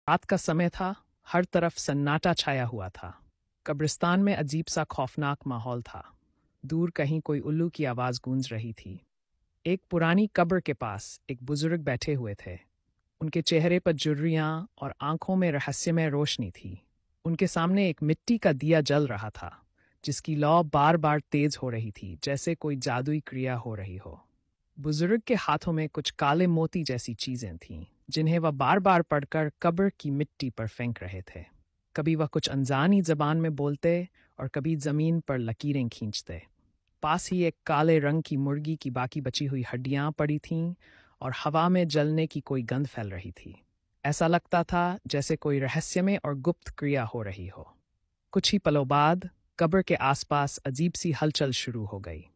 रात का समय था। हर तरफ सन्नाटा छाया हुआ था। कब्रिस्तान में अजीब सा खौफनाक माहौल था। दूर कहीं कोई उल्लू की आवाज़ गूंज रही थी। एक पुरानी कब्र के पास एक बुजुर्ग बैठे हुए थे। उनके चेहरे पर झुर्रियाँ और आंखों में रहस्यमय रोशनी थी। उनके सामने एक मिट्टी का दिया जल रहा था, जिसकी लौ बार बार तेज हो रही थी, जैसे कोई जादुई क्रिया हो रही हो। बुजुर्ग के हाथों में कुछ काले मोती जैसी चीजें थीं, जिन्हें वह बार बार पढ़कर कब्र की मिट्टी पर फेंक रहे थे। कभी वह कुछ अनजानी जबान में बोलते और कभी जमीन पर लकीरें खींचते। पास ही एक काले रंग की मुर्गी की बाकी बची हुई हड्डियां पड़ी थीं और हवा में जलने की कोई गंध फैल रही थी। ऐसा लगता था जैसे कोई रहस्यमय और गुप्त क्रिया हो रही हो। कुछ ही पलों बाद कब्र के आसपास अजीब सी हलचल शुरू हो गई।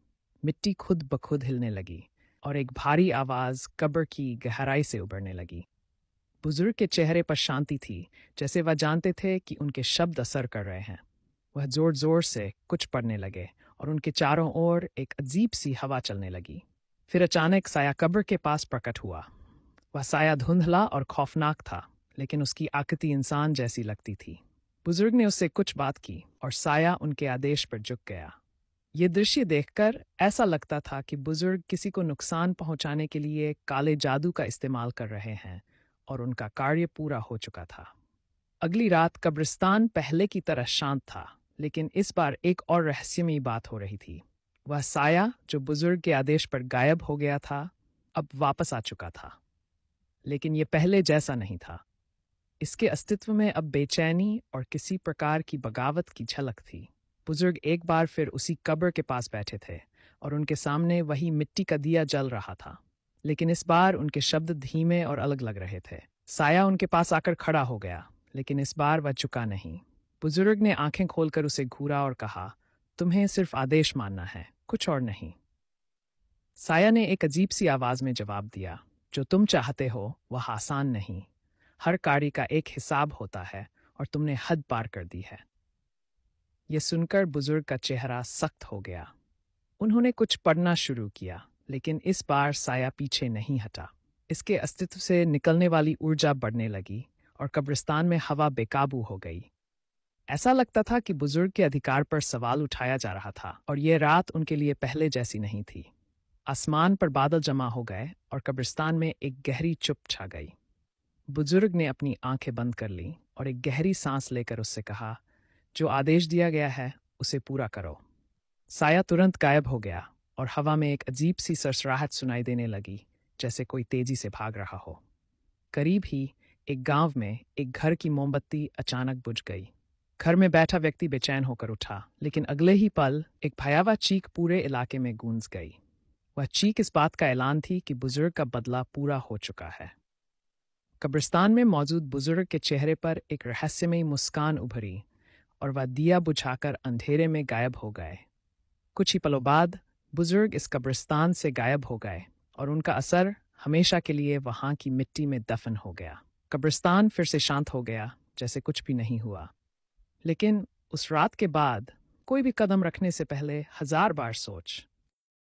मिट्टी खुद ब खुद हिलने लगी और एक भारी आवाज कब्र की गहराई से उभरने लगी। बुजुर्ग के चेहरे पर शांति थी, जैसे वह जानते थे कि उनके शब्द असर कर रहे हैं। वह जोर जोर से कुछ पढ़ने लगे और उनके चारों ओर एक अजीब सी हवा चलने लगी। फिर अचानक साया कब्र के पास प्रकट हुआ। वह साया धुंधला और खौफनाक था, लेकिन उसकी आकृति इंसान जैसी लगती थी। बुजुर्ग ने उससे कुछ बात की और साया उनके आदेश पर झुक गया। ये दृश्य देखकर ऐसा लगता था कि बुजुर्ग किसी को नुकसान पहुंचाने के लिए काले जादू का इस्तेमाल कर रहे हैं और उनका कार्य पूरा हो चुका था। अगली रात कब्रिस्तान पहले की तरह शांत था, लेकिन इस बार एक और रहस्यमयी बात हो रही थी। वह साया जो बुजुर्ग के आदेश पर गायब हो गया था, अब वापस आ चुका था। लेकिन ये पहले जैसा नहीं था। इसके अस्तित्व में अब बेचैनी और किसी प्रकार की बगावत की झलक थी। बुजुर्ग एक बार फिर उसी कब्र के पास बैठे थे और उनके सामने वही मिट्टी का दिया जल रहा था, लेकिन इस बार उनके शब्द धीमे और अलग लग रहे थे। साया उनके पास आकर खड़ा हो गया, लेकिन इस बार वह झुका नहीं। बुजुर्ग ने आंखें खोलकर उसे घूरा और कहा, तुम्हें सिर्फ आदेश मानना है, कुछ और नहीं। साया ने एक अजीब सी आवाज में जवाब दिया, जो तुम चाहते हो वह आसान नहीं। हर कार्य का एक हिसाब होता है और तुमने हद पार कर दी है। यह सुनकर बुजुर्ग का चेहरा सख्त हो गया। उन्होंने कुछ पढ़ना शुरू किया, लेकिन इस बार साया पीछे नहीं हटा। इसके अस्तित्व से निकलने वाली ऊर्जा बढ़ने लगी और कब्रिस्तान में हवा बेकाबू हो गई। ऐसा लगता था कि बुजुर्ग के अधिकार पर सवाल उठाया जा रहा था और यह रात उनके लिए पहले जैसी नहीं थी। आसमान पर बादल जमा हो गए और कब्रिस्तान में एक गहरी चुप छा गई। बुजुर्ग ने अपनी आंखें बंद कर लीं और एक गहरी सांस लेकर उससे कहा, जो आदेश दिया गया है उसे पूरा करो। साया तुरंत गायब हो गया और हवा में एक अजीब सी सरसराहट सुनाई देने लगी, जैसे कोई तेजी से भाग रहा हो। करीब ही एक गांव में एक घर की मोमबत्ती अचानक बुझ गई। घर में बैठा व्यक्ति बेचैन होकर उठा, लेकिन अगले ही पल एक भयावह चीख पूरे इलाके में गूंज गई। वह चीख इस बात का ऐलान थी कि बुजुर्ग का बदला पूरा हो चुका है। कब्रिस्तान में मौजूद बुजुर्ग के चेहरे पर एक रहस्यमयी मुस्कान उभरी और वह दिया बुझाकर अंधेरे में गायब हो गए। कुछ ही पलों बाद बुजुर्ग इस कब्रिस्तान से गायब हो गए और उनका असर हमेशा के लिए वहां की मिट्टी में दफन हो गया। कब्रिस्तान फिर से शांत हो गया, जैसे कुछ भी नहीं हुआ। लेकिन उस रात के बाद कोई भी कदम रखने से पहले 1000 बार सोच।